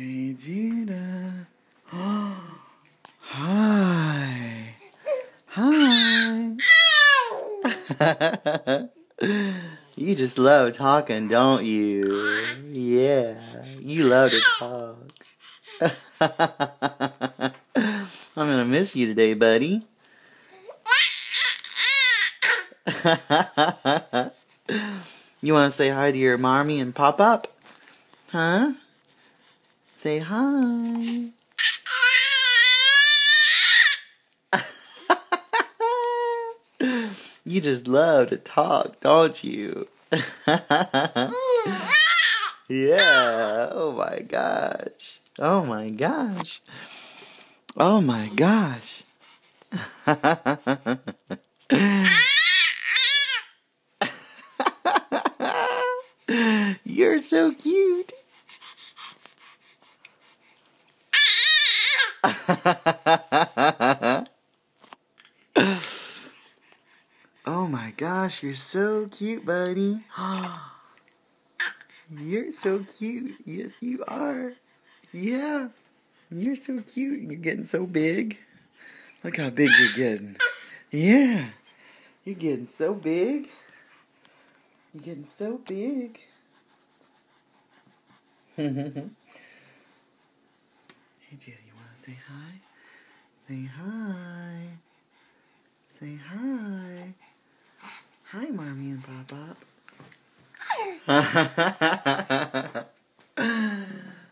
Hey, Gina. Hi. Hi. You just love talking, don't you? Yeah, you love to talk. I'm gonna miss you today, buddy. You wanna say hi to your mommy and pop-up? Huh? Say hi. You just love to talk, don't you? Yeah. Oh my gosh. Oh my gosh. Oh my gosh. You're so cute. Oh my gosh, you're so cute, buddy. You're so cute. Yes, you are. Yeah. You're so cute. You're getting so big. Look how big you're getting. Yeah. You're getting so big. You're getting so big. Hey, Judy, you want to say hi? Say hi. Say hi. Hi, Mommy and Pop-Up.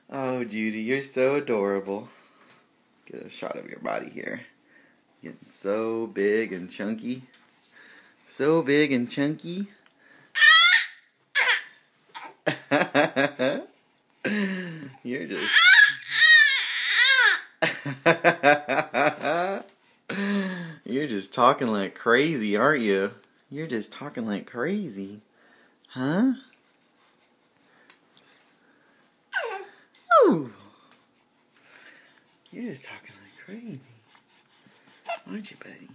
Oh, Judy, you're so adorable. Let's get a shot of your body here. Getting so big and chunky. So big and chunky. You're just... You're just talking like crazy, aren't you? You're just talking like crazy. Huh? Ooh. You're just talking like crazy. Aren't you, buddy?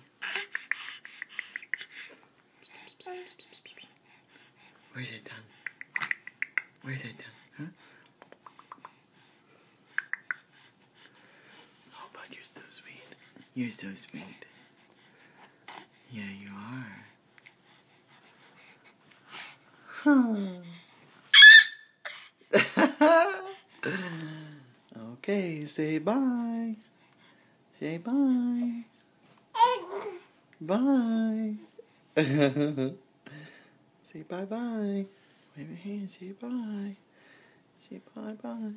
Where's that tongue? Where's that tongue? Huh? Oh, bud, you're so sweet. You're so sweet. Yeah, you are. Okay, say bye. Say bye. Bye. Say bye-bye. Wave your hand, say bye. Say bye-bye.